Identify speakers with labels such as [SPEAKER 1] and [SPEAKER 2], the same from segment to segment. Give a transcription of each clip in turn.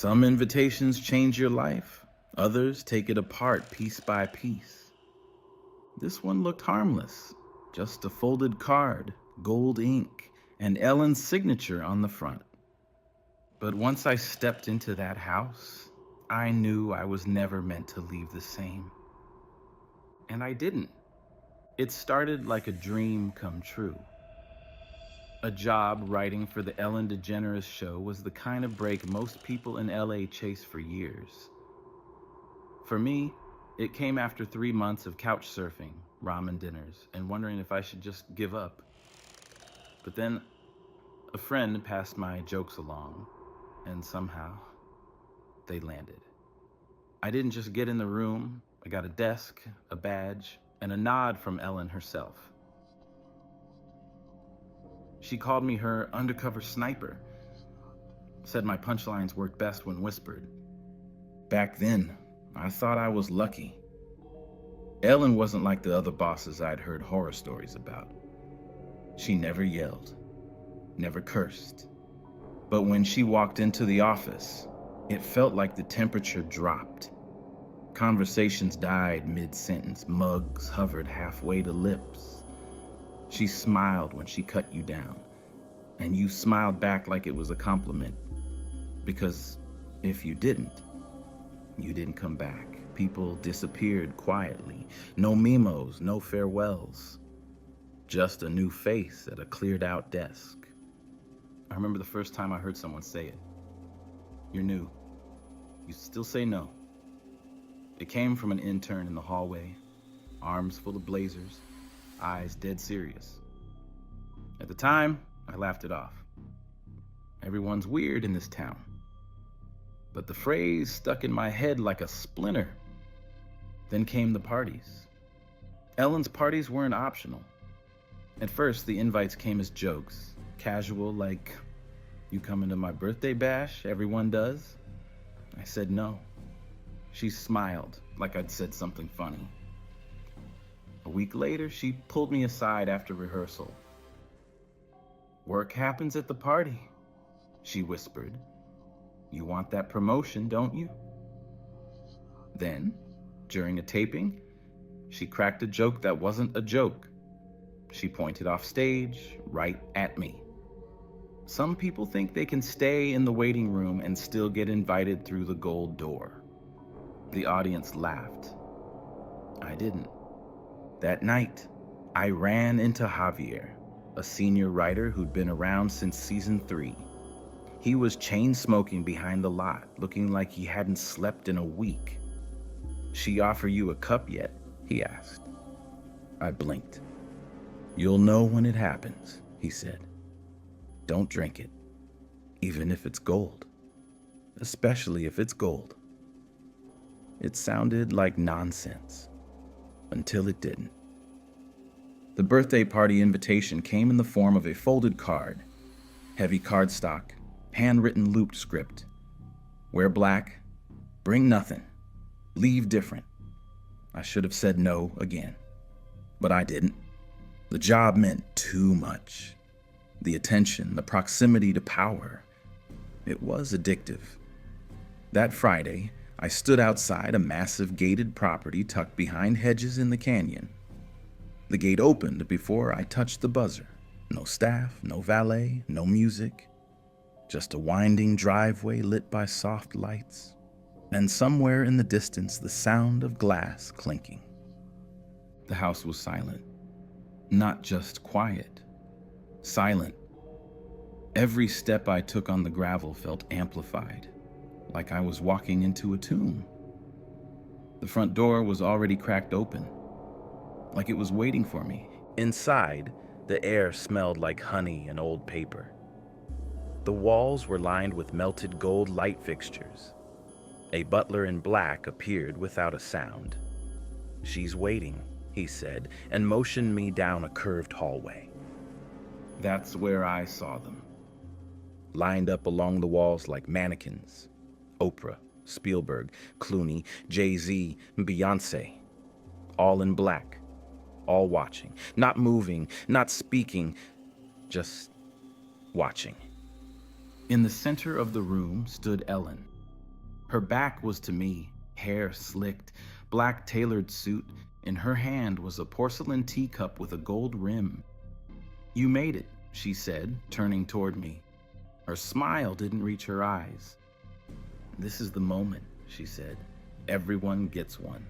[SPEAKER 1] Some invitations change your life, others take it apart piece by piece. This one looked harmless, just a folded card, gold ink, and Ellen's signature on the front. But once I stepped into that house, I knew I was never meant to leave the same. And I didn't. It started like a dream come true. A job writing for the Ellen DeGeneres show was the kind of break most people in LA chase for years. For me, it came after 3 months of couch surfing, ramen dinners, and wondering if I should just give up. But then a friend passed my jokes along, and somehow they landed. I didn't just get in the room, I got a desk, a badge, and a nod from Ellen herself. She called me her undercover sniper, said my punchlines worked best when whispered. Back then, I thought I was lucky. Ellen wasn't like the other bosses I'd heard horror stories about. She never yelled, never cursed. But when she walked into the office, it felt like the temperature dropped. Conversations died mid-sentence, mugs hovered halfway to lips. She smiled when she cut you down, and you smiled back like it was a compliment. Because if you didn't come back. People disappeared quietly. No memos, no farewells. Just a new face at a cleared out desk. I remember the first time I heard someone say it. You're new. You still say no. It came from an intern in the hallway, arms full of blazers, eyes dead serious. At the time, I laughed it off. Everyone's weird in this town. But the phrase stuck in my head like a splinter. Then came the parties. Ellen's parties weren't optional. At first, the invites came as jokes, casual, like, you coming to my birthday bash, everyone does? I said no. She smiled, like I'd said something funny. A week later, she pulled me aside after rehearsal. Work happens at the party, she whispered. You want that promotion, don't you? Then, during a taping, she cracked a joke that wasn't a joke. She pointed off stage, right at me. Some people think they can stay in the waiting room and still get invited through the gold door. The audience laughed. I didn't. That night, I ran into Javier, a senior writer who'd been around since season 3. He was chain-smoking behind the lot, looking like he hadn't slept in a week. She offer you a cup yet? He asked. I blinked. You'll know when it happens, he said. Don't drink it, even if it's gold, especially if it's gold. It sounded like nonsense, until it didn't. The birthday party invitation came in the form of a folded card, heavy cardstock, handwritten looped script. Wear black, bring nothing, leave different. I should have said no again, but I didn't. The job meant too much. The attention, the proximity to power. It was addictive. That Friday, I stood outside a massive gated property tucked behind hedges in the canyon. The gate opened before I touched the buzzer. No staff, no valet, no music. Just a winding driveway lit by soft lights. And somewhere in the distance, the sound of glass clinking. The house was silent. Not just quiet. Silent. Every step I took on the gravel felt amplified, like I was walking into a tomb. The front door was already cracked open, like it was waiting for me. Inside, the air smelled like honey and old paper. The walls were lined with melted gold light fixtures. A butler in black appeared without a sound. She's waiting, he said, and motioned me down a curved hallway. That's where I saw them. Lined up along the walls like mannequins. Oprah, Spielberg, Clooney, Jay-Z, Beyonce. All in black. All watching. Not moving, not speaking, just watching. In the center of the room stood Ellen, Her back was to me, hair slicked, black tailored suit. In her hand was a porcelain teacup with a gold rim. "You made it," she said, turning toward me. Her smile didn't reach her eyes. "This is the moment," she said. "Everyone gets one."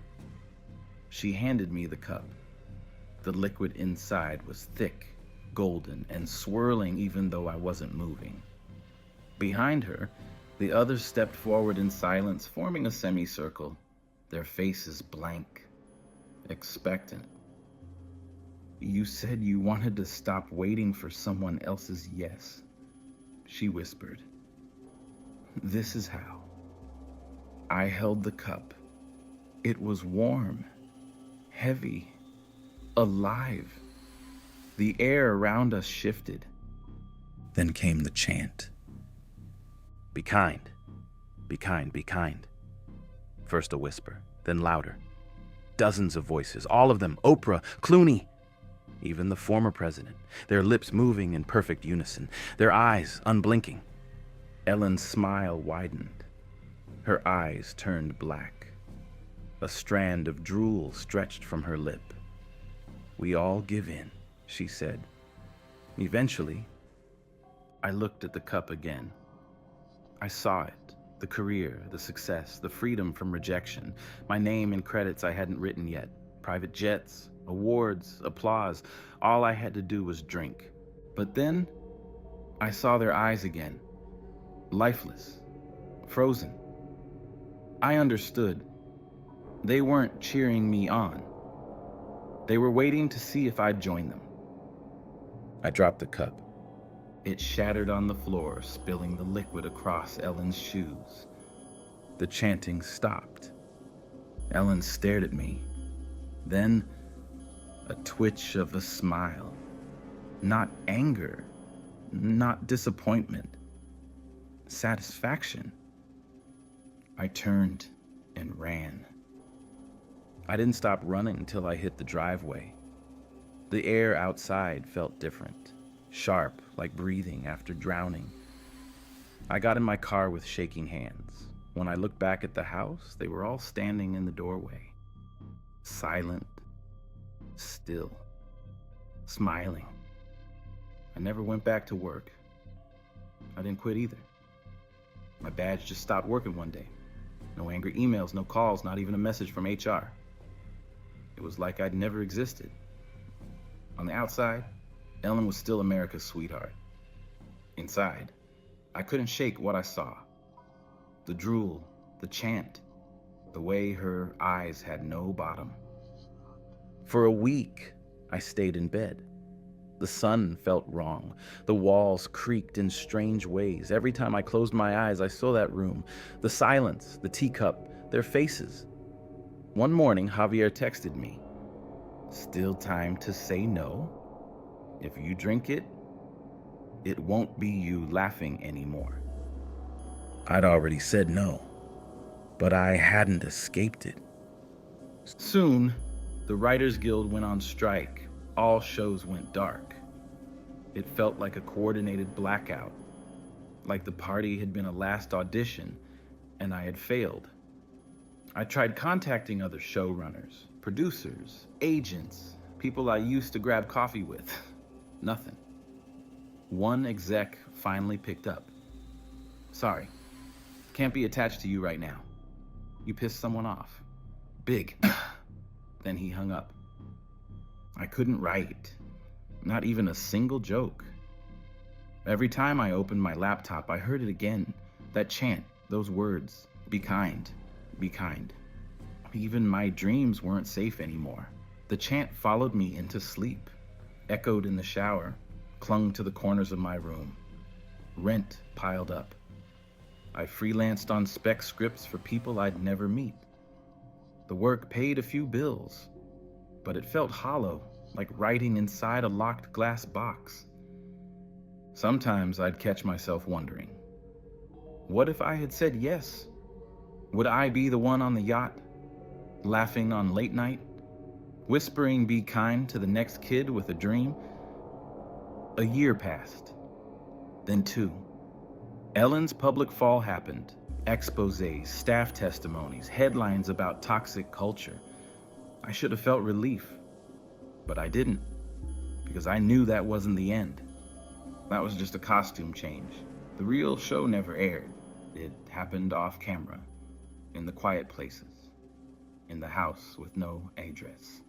[SPEAKER 1] She handed me the cup. The liquid inside was thick, golden, and swirling even though I wasn't moving. Behind her, the others stepped forward in silence, forming a semicircle, their faces blank, expectant. "You said you wanted to stop waiting for someone else's yes," she whispered. "This is how." I held the cup. It was warm, heavy, alive. The air around us shifted. Then came the chant. "Be kind, be kind, be kind." First a whisper, then louder. Dozens of voices, all of them, Oprah, Clooney, even the former president, their lips moving in perfect unison, their eyes unblinking. Ellen's smile widened. Her eyes turned black. A strand of drool stretched from her lip. "We all give in," she said. Eventually, I looked at the cup again. I saw it, the career, the success, the freedom from rejection, my name in credits I hadn't written yet, private jets, awards, applause. All I had to do was drink. But then, I saw their eyes again, lifeless, frozen. I understood. They weren't cheering me on. They were waiting to see if I'd join them. I dropped the cup. It shattered on the floor, spilling the liquid across Ellen's shoes. The chanting stopped. Ellen stared at me. Then, a twitch of a smile. Not anger, not disappointment. Satisfaction. I turned and ran. I didn't stop running until I hit the driveway. The air outside felt different, sharp, like breathing after drowning. I got in my car with shaking hands. When I looked back at the house, they were all standing in the doorway, silent, still, smiling. I never went back to work. I didn't quit either. My badge just stopped working one day. No angry emails, no calls, not even a message from HR. It was like I'd never existed. On the outside, Ellen was still America's sweetheart. Inside, I couldn't shake what I saw. The drool, the chant, the way her eyes had no bottom. For a week, I stayed in bed. The sun felt wrong. The walls creaked in strange ways. Every time I closed my eyes, I saw that room. The silence, the teacup, their faces. One morning, Javier texted me. "Still time to say no? If you drink it, it won't be you laughing anymore." I'd already said no, but I hadn't escaped it. Soon, the Writers Guild went on strike. All shows went dark. It felt like a coordinated blackout, like the party had been a last audition and I had failed. I tried contacting other showrunners, producers, agents, people I used to grab coffee with. Nothing. One exec finally picked up. "Sorry, can't be attached to you right now. You pissed someone off. Big." Then he hung up. I couldn't write, not even a single joke. Every time I opened my laptop, I heard it again, that chant, those words, "Be kind, be kind." Even my dreams weren't safe anymore. The chant followed me into sleep, echoed in the shower, clung to the corners of my room. Rent piled up. I freelanced on spec scripts for people I'd never meet. The work paid a few bills, but it felt hollow, like writing inside a locked glass box. Sometimes I'd catch myself wondering, what if I had said yes? Would I be the one on the yacht, laughing on late night, whispering "be kind" to the next kid with a dream? A year passed, then two. Ellen's public fall happened. Exposés, staff testimonies, headlines about toxic culture. I should have felt relief, but I didn't, because I knew that wasn't the end. That was just a costume change. The real show never aired. It happened off camera, in the quiet places, in the house with no address.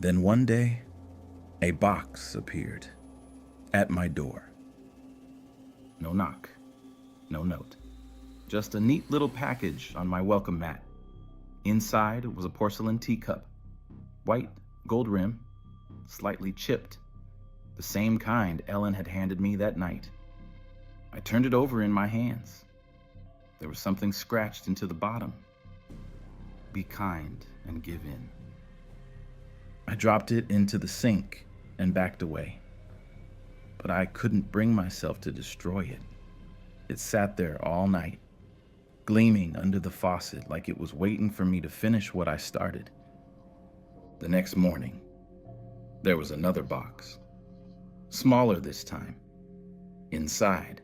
[SPEAKER 1] Then one day, a box appeared at my door. No knock, no note. Just a neat little package on my welcome mat. Inside was a porcelain teacup, white, gold rim, slightly chipped, the same kind Ellen had handed me that night. I turned it over in my hands. There was something scratched into the bottom. Be kind and give in. I dropped it into the sink and backed away. But I couldn't bring myself to destroy it. It sat there all night, gleaming under the faucet like it was waiting for me to finish what I started. The next morning, there was another box, smaller this time. Inside,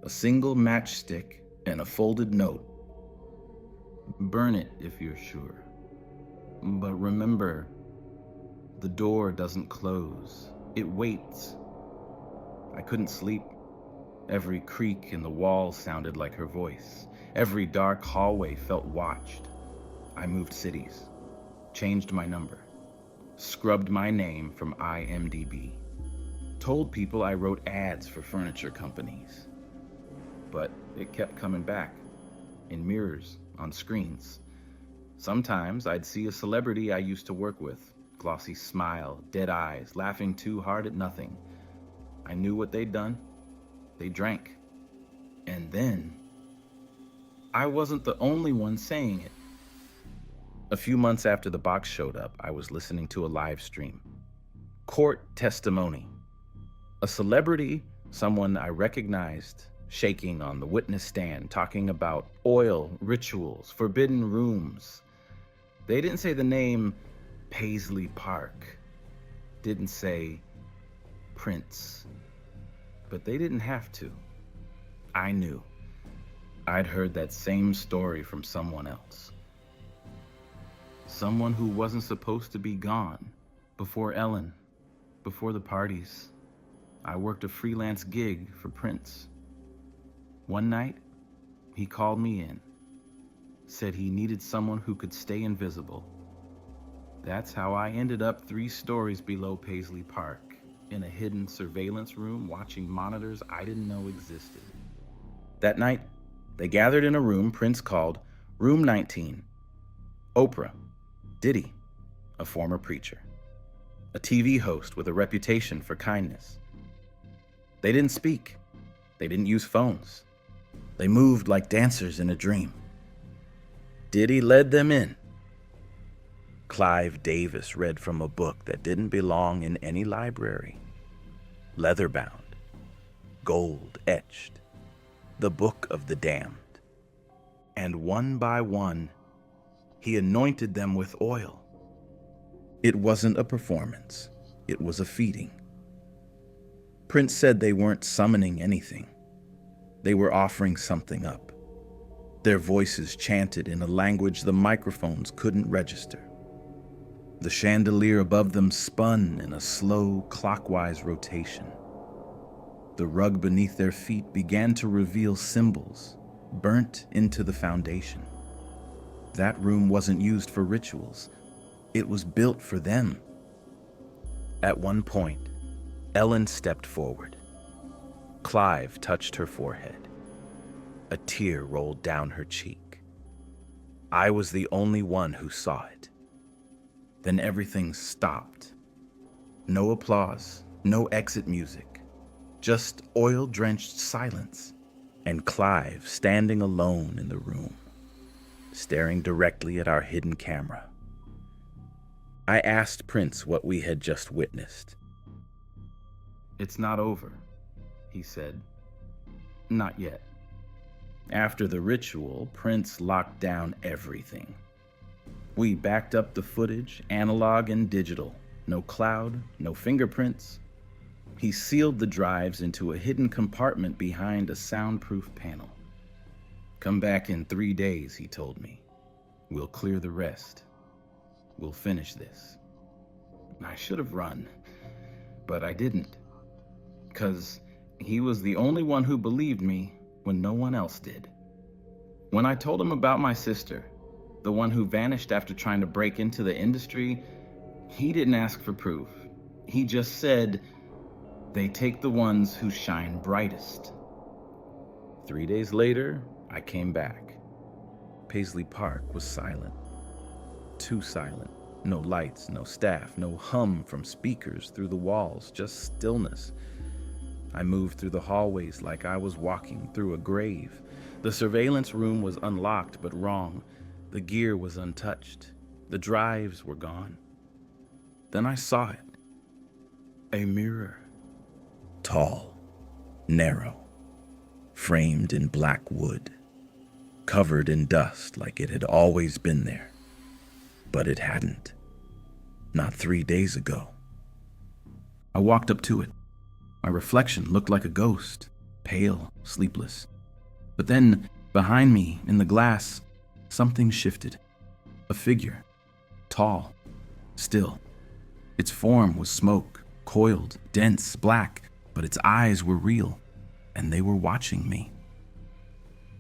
[SPEAKER 1] a single matchstick and a folded note. Burn it if you're sure. But remember, the door doesn't close. It waits. I couldn't sleep. Every creak in the walls sounded like her voice. Every dark hallway felt watched. I moved cities, changed my number, scrubbed my name from IMDb, told people I wrote ads for furniture companies. But it kept coming back, in mirrors, on screens. Sometimes I'd see a celebrity I used to work with, glossy smile, dead eyes, laughing too hard at nothing. I knew what they'd done. They drank. And then, I wasn't the only one saying it. A few months after the box showed up, I was listening to a live stream. Court testimony. A celebrity, someone I recognized, shaking on the witness stand, talking about oil, rituals, forbidden rooms. They didn't say the name Paisley Park. Didn't say Prince. But they didn't have to. I knew. I'd heard that same story from someone else. Someone who wasn't supposed to be gone. Before Ellen, before the parties, I worked a freelance gig for Prince. One night, he called me in, said he needed someone who could stay invisible. That's how I ended up 3 stories below Paisley Park, in a hidden surveillance room watching monitors I didn't know existed. That night, they gathered in a room Prince called Room 19. Oprah, Diddy, a former preacher, a TV host with a reputation for kindness. They didn't speak. They didn't use phones. They moved like dancers in a dream. Diddy led them in. Clive Davis read from a book that didn't belong in any library. Leather-bound, gold-etched, the Book of the Damned. And one by one, he anointed them with oil. It wasn't a performance. It was a feeding. Prince said they weren't summoning anything. They were offering something up. Their voices chanted in a language the microphones couldn't register. The chandelier above them spun in a slow, clockwise rotation. The rug beneath their feet began to reveal symbols, burnt into the foundation. That room wasn't used for rituals. It was built for them. At one point, Ellen stepped forward. Clive touched her forehead. A tear rolled down her cheek. I was the only one who saw it. Then everything stopped. No applause, no exit music, just oil-drenched silence, and Clive standing alone in the room, staring directly at our hidden camera. I asked Prince what we had just witnessed. "It's not over," he said. "Not yet." After the ritual, Prince locked down everything. We backed up the footage, analog and digital. No cloud, no fingerprints. He sealed the drives into a hidden compartment behind a soundproof panel. "Come back in 3 days," he told me. "We'll clear the rest. We'll finish this." I should have run, but I didn't, because he was the only one who believed me when no one else did. When I told him about my sister, the one who vanished after trying to break into the industry, he didn't ask for proof. He just said, "They take the ones who shine brightest." 3 days later, I came back. Paisley Park was silent. Too silent. No lights, no staff, no hum from speakers through the walls, just stillness. I moved through the hallways like I was walking through a grave. The surveillance room was unlocked but wrong. The gear was untouched. The drives were gone. Then I saw it. A mirror. Tall, narrow, framed in black wood, covered in dust like it had always been there. But it hadn't. Not 3 days ago. I walked up to it. My reflection looked like a ghost, pale, sleepless. But then, behind me, in the glass, something shifted. A figure, tall, still. Its form was smoke, coiled, dense, black, but its eyes were real, and they were watching me.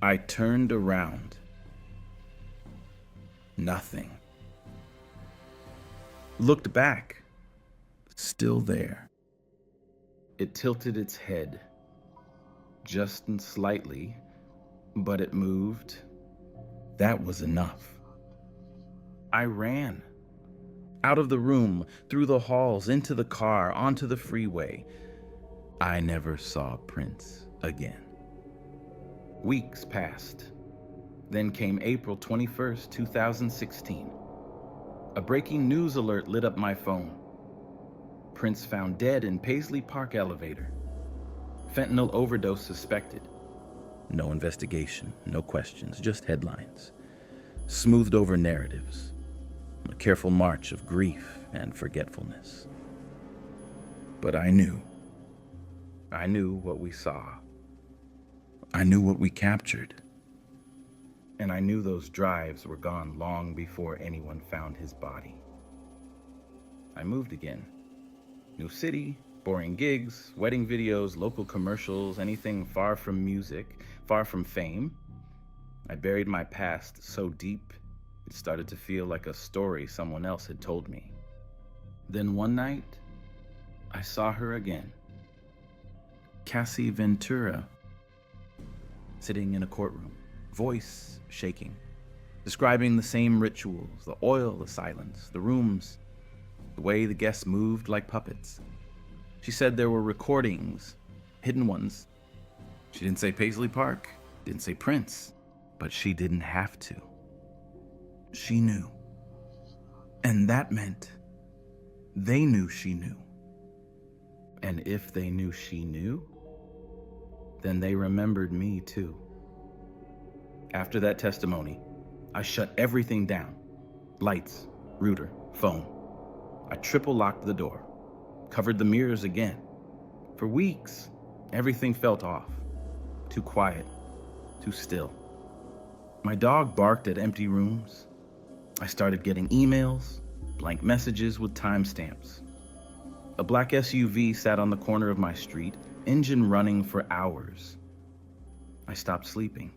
[SPEAKER 1] I turned around. Nothing. Looked back. Still there. It tilted its head, just and slightly, but it moved. That was enough. I ran. Out of the room, through the halls, into the car, onto the freeway. I never saw Prince again. Weeks passed. Then came April 21st, 2016. A breaking news alert lit up my phone. Prince found dead in Paisley Park elevator. Fentanyl overdose suspected. No investigation, no questions, just headlines. Smoothed over narratives. A careful march of grief and forgetfulness. But I knew. I knew what we saw. I knew what we captured. And I knew those drives were gone long before anyone found his body. I moved again. New city, boring gigs, wedding videos, local commercials, anything far from music, far from fame. I buried my past so deep, it started to feel like a story someone else had told me. Then one night, I saw her again. Cassie Ventura, sitting in a courtroom, voice shaking, describing the same rituals, the oil, the silence, the rooms, the way the guests moved like puppets. She said there were recordings, hidden ones. She didn't say Paisley Park, didn't say Prince, but she didn't have to. She knew. And that meant they knew she knew. And if they knew she knew, then they remembered me too. After that testimony, I shut everything down. Lights, router, phone. I triple locked the door, covered the mirrors again. For weeks, everything felt off. Too quiet, too still. My dog barked at empty rooms. I started getting emails, blank messages with timestamps. A black SUV sat on the corner of my street, engine running for hours. I stopped sleeping.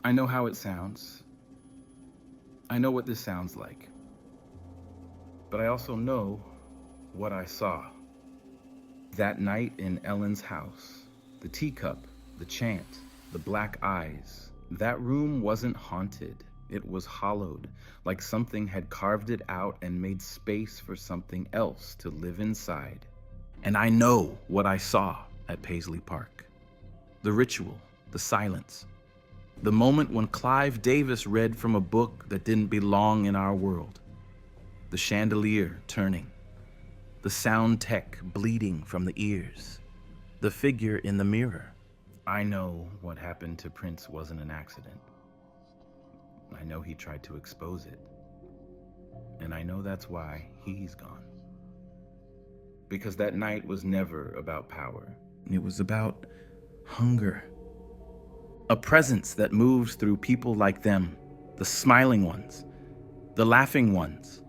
[SPEAKER 1] I know how it sounds. I know what this sounds like. But I also know what I saw. That night in Ellen's house, the teacup, the chant, the black eyes. That room wasn't haunted. It was hollowed, like something had carved it out and made space for something else to live inside. And I know what I saw at Paisley Park. The ritual, the silence. The moment when Clive Davis read from a book that didn't belong in our world. The chandelier turning. The sound tech bleeding from the ears. The figure in the mirror. I know what happened to Prince wasn't an accident. I know he tried to expose it. And I know that's why he's gone. Because that night was never about power. It was about hunger. A presence that moves through people like them, the smiling ones, the laughing ones,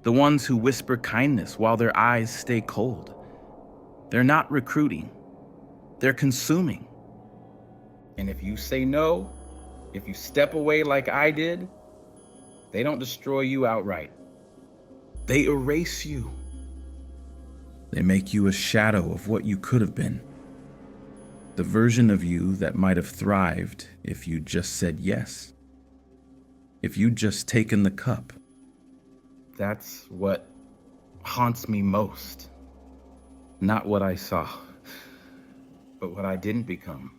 [SPEAKER 1] the ones who whisper kindness while their eyes stay cold. They're not recruiting, they're consuming. And if you say no, if you step away like I did, they don't destroy you outright. They erase you. They make you a shadow of what you could have been. The version of you that might have thrived if you just said yes. If you'd just taken the cup. That's what haunts me most. Not what I saw, but what I didn't become.